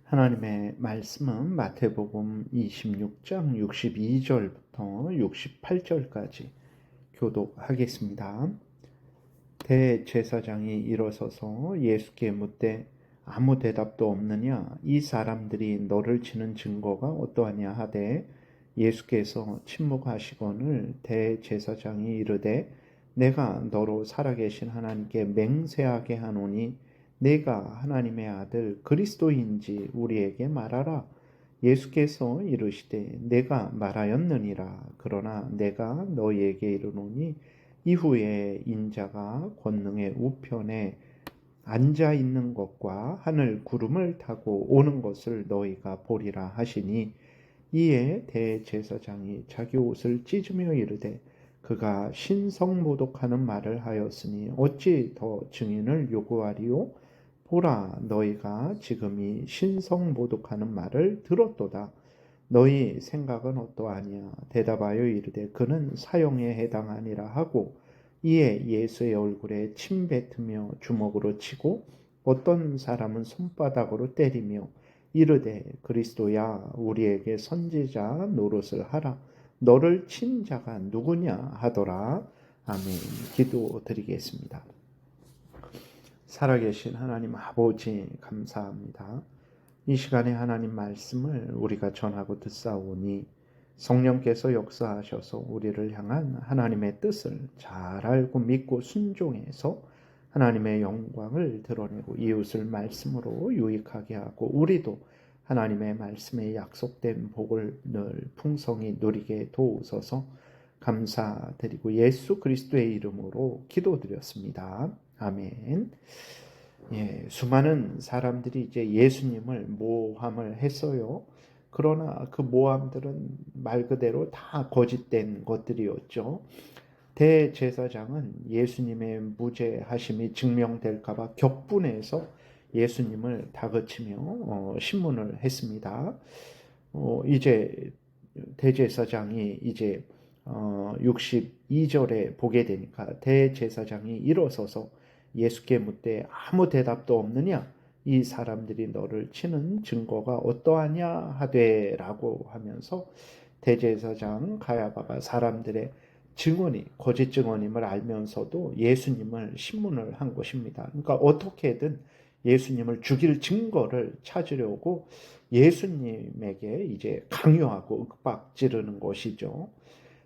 하나님의 말씀은 마태복음 26장 62절부터 68절까지 교독하겠습니다. 대제사장이 일어서서 예수께 묻되 아무 대답도 없느냐? 이 사람들이 너를 치는 증거가 어떠하냐 하되 예수께서 침묵하시거늘 대제사장이 이르되 내가 너로 살아계신 하나님께 맹세하게 하노니 내가 하나님의 아들 그리스도인지 우리에게 말하라. 예수께서 이르시되 내가 말하였느니라. 그러나 내가 너희에게 이르노니 이후에 인자가 권능의 우편에 앉아 있는 것과 하늘 구름을 타고 오는 것을 너희가 보리라 하시니 이에 대제사장이 자기 옷을 찢으며 이르되 그가 신성모독하는 말을 하였으니 어찌 더 증인을 요구하리요? 보라, 너희가 지금이 신성모독하는 말을 들었도다. 너희 생각은 어떠하냐? 대답하여 이르되 그는 사형에 해당하니라 하고 이에 예수의 얼굴에 침 뱉으며 주먹으로 치고 어떤 사람은 손바닥으로 때리며 이르되 그리스도야 우리에게 선지자 노릇을 하라. 너를 친 자가 누구냐 하더라. 아멘. 기도드리겠습니다. 살아계신 하나님 아버지 감사합니다. 이 시간에 하나님 말씀을 우리가 전하고 듣사오니 성령께서 역사하셔서 우리를 향한 하나님의 뜻을 잘 알고 믿고 순종해서 하나님의 영광을 드러내고 이웃을 말씀으로 유익하게 하고 우리도 하나님의 말씀에 약속된 복을 늘 풍성히 누리게 도우소서. 감사드리고 예수 그리스도의 이름으로 기도드렸습니다. 아멘. 수많은 사람들이 이제 예수님을 모함을 했어요. 그러나 그 모함들은 말 그대로 다 거짓된 것들이었죠. 대제사장은 예수님의 무죄하심이 증명될까봐 격분해서 예수님을 다그치며 신문을 했습니다. 이제 대제사장이 이제 62절에 보게 되니까 대제사장이 일어서서 예수께 묻되 아무 대답도 없느냐? 이 사람들이 너를 치는 증거가 어떠하냐 하되 라고 하면서 대제사장 가야바가 사람들의 증언이 거짓 증언임을 알면서도 예수님을 신문을 한 것입니다. 그러니까 어떻게든 예수님을 죽일 증거를 찾으려고 예수님에게 이제 강요하고 윽박지르는 것이죠.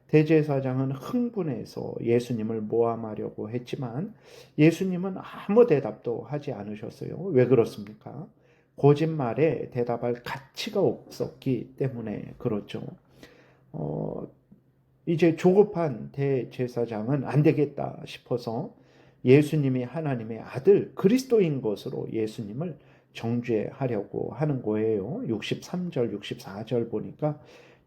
대제사장은 흥분해서 예수님을 모함하려고 했지만 예수님은 아무 대답도 하지 않으셨어요. 왜 그렇습니까? 거짓말에 대답할 가치가 없었기 때문에 그렇죠. 이제 조급한 대제사장은 안 되겠다 싶어서 예수님이 하나님의 아들 그리스도인 것으로 예수님을 정죄하려고 하는 거예요. 63절, 64절 보니까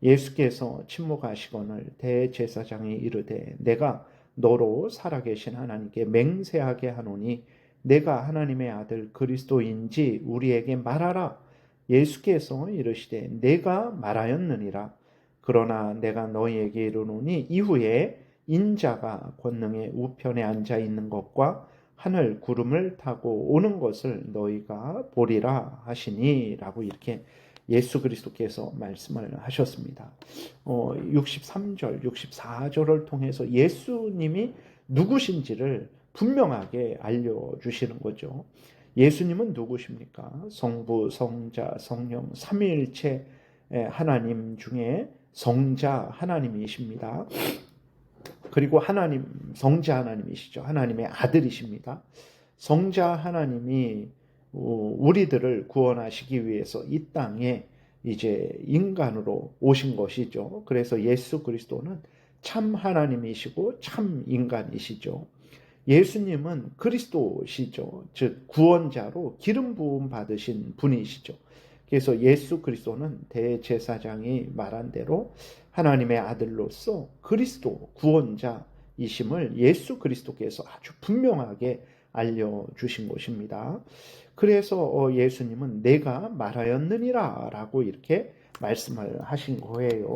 예수께서 침묵하시거늘 대제사장이 이르되 내가 너로 살아계신 하나님께 맹세하게 하노니 내가 하나님의 아들 그리스도인지 우리에게 말하라. 예수께서 이르시되 내가 말하였느니라. 그러나 내가 너희에게 이르노니 이후에 인자가 권능의 우편에 앉아 있는 것과 하늘 구름을 타고 오는 것을 너희가 보리라 하시니 라고 이렇게 예수 그리스도께서 말씀을 하셨습니다. 63절, 64절을 통해서 예수님이 누구신지를 분명하게 알려주시는 거죠. 예수님은 누구십니까? 성부, 성자, 성령, 삼위일체 하나님 중에 성자 하나님이십니다. 그리고 하나님, 성자 하나님이시죠. 하나님의 아들이십니다. 성자 하나님이 우리들을 구원하시기 위해서 이 땅에 이제 인간으로 오신 것이죠. 그래서 예수 그리스도는 참 하나님이시고 참 인간이시죠. 예수님은 그리스도시죠. 즉 구원자로 기름 부음 받으신 분이시죠. 그래서 예수 그리스도는 대제사장이 말한 대로 하나님의 아들로서 그리스도 구원자이심을 예수 그리스도께서 아주 분명하게 알려주신 것입니다. 그래서 예수님은 내가 말하였느니라 라고 이렇게 말씀을 하신 거예요.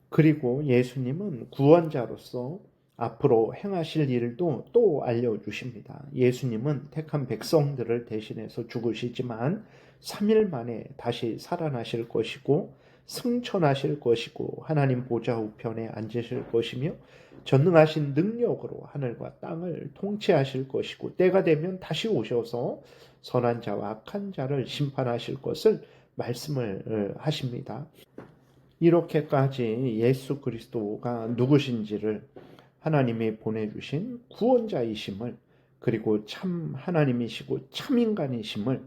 그리고 예수님은 구원자로서 앞으로 행하실 일도 또 알려주십니다. 예수님은 택한 백성들을 대신해서 죽으시지만 3일 만에 다시 살아나실 것이고 승천하실 것이고 하나님 보좌 우편에 앉으실 것이며 전능하신 능력으로 하늘과 땅을 통치하실 것이고 때가 되면 다시 오셔서 선한 자와 악한 자를 심판하실 것을 말씀을 하십니다. 이렇게까지 예수 그리스도가 누구신지를 하나님이 보내주신 구원자이심을 그리고 참 하나님이시고 참 인간이심을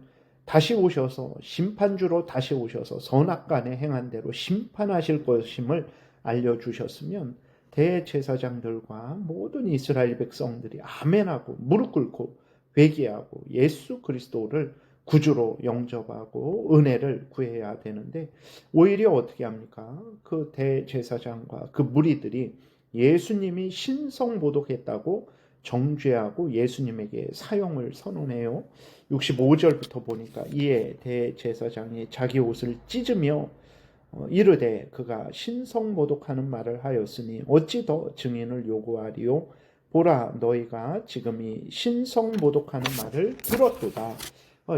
다시 오셔서 심판주로 다시 오셔서 선악간에 행한 대로 심판하실 것임을 알려주셨으면 대제사장들과 모든 이스라엘 백성들이 아멘하고 무릎 꿇고 회개하고 예수 그리스도를 구주로 영접하고 은혜를 구해야 되는데 오히려 어떻게 합니까? 그 대제사장과 그 무리들이 예수님이 신성모독했다고 정죄하고 예수님에게 사형을 선언해요. 65절부터 보니까 이에 대제사장이 자기 옷을 찢으며 이르되 그가 신성모독하는 말을 하였으니 어찌 더 증인을 요구하리요? 보라 너희가 지금 이 신성모독하는 말을 들었도다.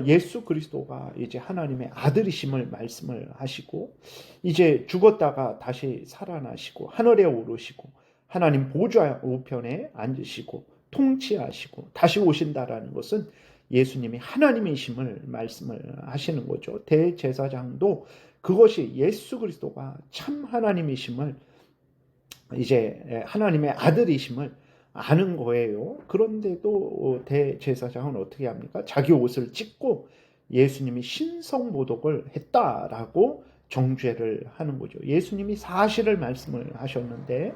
예수 그리스도가 이제 하나님의 아들이심을 말씀을 하시고 이제 죽었다가 다시 살아나시고 하늘에 오르시고 하나님 보좌 우편에 앉으시고 통치하시고 다시 오신다라는 것은 예수님이 하나님이심을 말씀을 하시는 거죠. 대제사장도 그것이 예수 그리스도가 참 하나님이심을 이제 하나님의 아들이심을 아는 거예요. 그런데도 대제사장은 어떻게 합니까? 자기 옷을 찢고 예수님이 신성모독을 했다라고 정죄를 하는 거죠. 예수님이 사실을 말씀을 하셨는데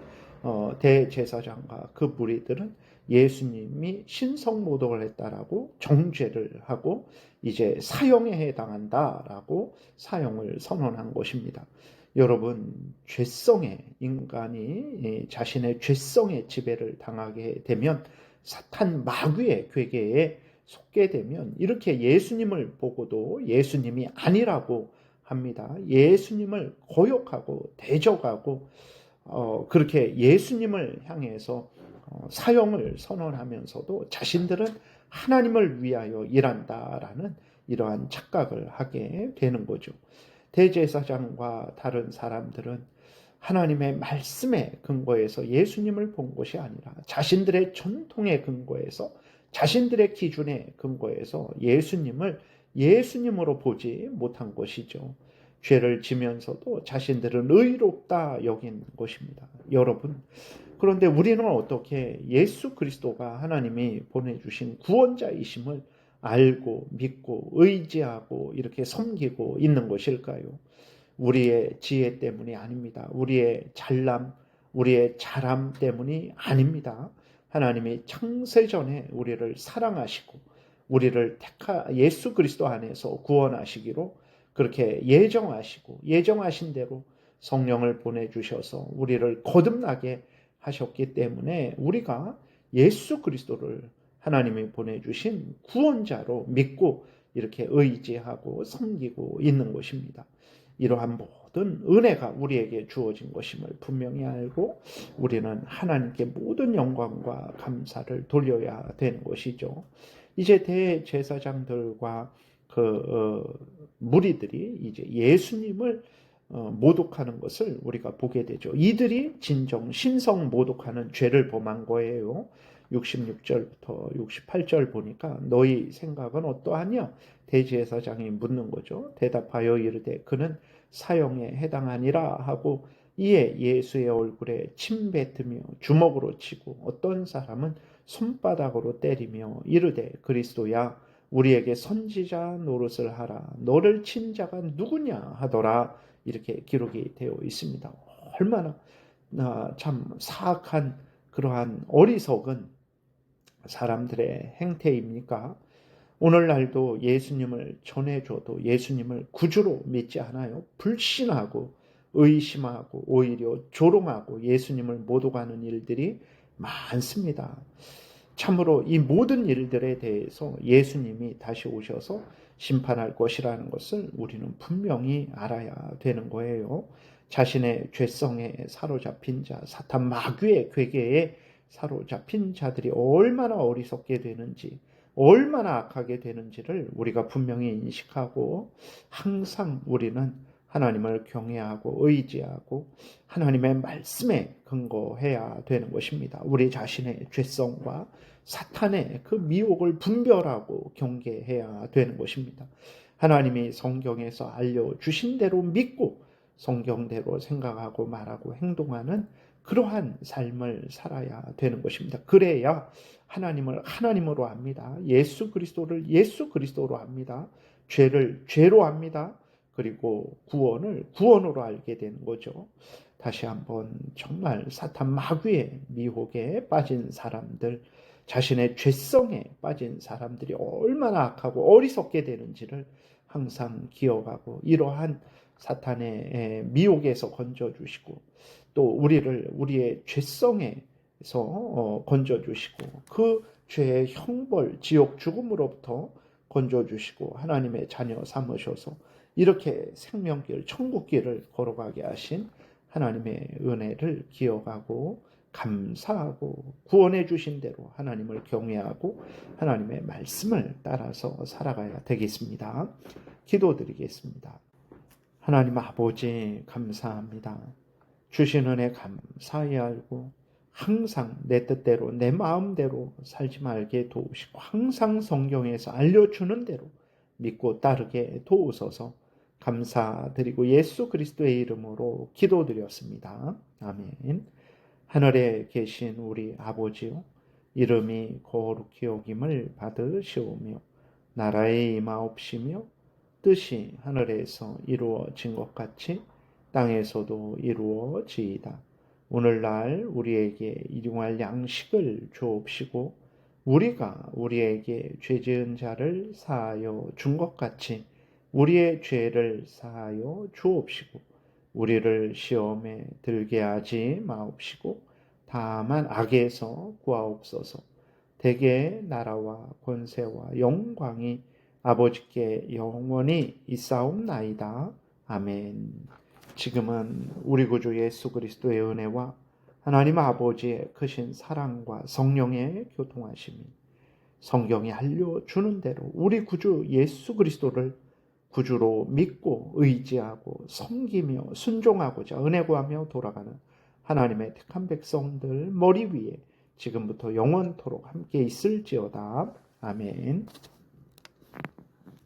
대제사장과 그 무리들은 예수님이 신성모독을 했다라고 정죄를 하고 이제 사형에 해당한다라고 사형을 선언한 것입니다. 여러분, 죄성의 인간이 자신의 죄성의 지배를 당하게 되면 사탄 마귀의 괴계에 속게 되면 이렇게 예수님을 보고도 예수님이 아니라고 합니다. 예수님을 거역하고 대적하고 그렇게 예수님을 향해서 사형을 선언하면서도 자신들은 하나님을 위하여 일한다라는 이러한 착각을 하게 되는 거죠. 대제사장과 다른 사람들은 하나님의 말씀의 근거에서 예수님을 본 것이 아니라 자신들의 전통의 근거에서 자신들의 기준의 근거에서 예수님을 예수님으로 보지 못한 것이죠. 죄를 지면서도 자신들은 의롭다 여긴 것입니다. 여러분, 그런데 우리는 어떻게 예수 그리스도가 하나님이 보내주신 구원자이심을 알고 믿고 의지하고 이렇게 섬기고 있는 것일까요? 우리의 지혜 때문이 아닙니다. 우리의 잘남, 우리의 잘함 때문이 아닙니다. 하나님이 창세전에 우리를 사랑하시고 우리를 예수 그리스도 안에서 구원하시기로 그렇게 예정하신 대로 성령을 보내주셔서 우리를 거듭나게 하셨기 때문에 우리가 예수 그리스도를 하나님이 보내주신 구원자로 믿고 이렇게 의지하고 섬기고 있는 것입니다. 이러한 모든 은혜가 우리에게 주어진 것임을 분명히 알고 우리는 하나님께 모든 영광과 감사를 돌려야 되는 것이죠. 이제 대제사장들과 무리들이 이제 예수님을 모독하는 것을 우리가 보게 되죠. 이들이 진정 신성 모독하는 죄를 범한 거예요. 66절부터 68절 보니까 너희 생각은 어떠하냐? 대제사장이 묻는 거죠. 대답하여 이르되 그는 사형에 해당하니라 하고 이에 예수의 얼굴에 침 뱉으며 주먹으로 치고 어떤 사람은 손바닥으로 때리며 이르되 그리스도야 우리에게 선지자 노릇을 하라. 너를 친 자가 누구냐 하더라. 이렇게 기록이 되어 있습니다. 얼마나 참 사악한 그러한 어리석은 사람들의 행태입니까? 오늘날도 예수님을 전해줘도 예수님을 구주로 믿지 않아요. 불신하고 의심하고 오히려 조롱하고 예수님을 모독하는 일들이 많습니다. 참으로 이 모든 일들에 대해서 예수님이 다시 오셔서 심판할 것이라는 것을 우리는 분명히 알아야 되는 거예요. 자신의 죄성에 사로잡힌 자, 사탄 마귀의 괴계에 사로잡힌 자들이 얼마나 어리석게 되는지 얼마나 악하게 되는지를 우리가 분명히 인식하고 항상 우리는 하나님을 경외하고 의지하고 하나님의 말씀에 근거해야 되는 것입니다. 우리 자신의 죄성과 사탄의 그 미혹을 분별하고 경계해야 되는 것입니다. 하나님이 성경에서 알려주신 대로 믿고 성경대로 생각하고 말하고 행동하는 그러한 삶을 살아야 되는 것입니다. 그래야 하나님을 하나님으로 압니다. 예수 그리스도를 예수 그리스도로 압니다. 죄를 죄로 압니다. 그리고 구원을 구원으로 알게 되는 거죠. 다시 한번 정말 사탄 마귀의 미혹에 빠진 사람들, 자신의 죄성에 빠진 사람들이 얼마나 악하고 어리석게 되는지를 항상 기억하고 이러한 사탄의 미혹에서 건져주시고 또 우리를 우리의 죄성에서 건져주시고 그 죄의 형벌, 지옥 죽음으로부터 건져주시고 하나님의 자녀 삼으셔서 이렇게 생명길, 천국길을 걸어가게 하신 하나님의 은혜를 기억하고 감사하고 구원해 주신 대로 하나님을 경외하고 하나님의 말씀을 따라서 살아가야 되겠습니다. 기도드리겠습니다. 하나님 아버지 감사합니다. 주신 은혜 감사히 알고 항상 내 뜻대로 내 마음대로 살지 말게 도우시고 항상 성경에서 알려주는 대로 믿고 따르게 도우소서. 감사드리고 예수 그리스도의 이름으로 기도드렸습니다. 아멘. 하늘에 계신 우리 아버지요, 이름이 거룩히 여김을 받으시오며 나라의 임하옵시며 뜻이 하늘에서 이루어진 것 같이 땅에서도 이루어지이다. 오늘날 우리에게 일용할 양식을 주옵시고 우리가 우리에게 죄지은 자를 사하여 준 것 같이 우리의 죄를 사하여 주옵시고 우리를 시험에 들게 하지 마옵시고 다만 악에서 구하옵소서. 대개 나라와 권세와 영광이 아버지께 영원히 있사옵나이다. 아멘. 지금은 우리 구주 예수 그리스도의 은혜와 하나님 아버지의 크신 사랑과 성령의 교통하심이 성경이 알려주는 대로 우리 구주 예수 그리스도를 구주로 믿고 의지하고 섬기며 순종하고자 은혜 구하며 돌아가는 하나님의 택한 백성들 머리 위에 지금부터 영원토록 함께 있을지어다. 아멘.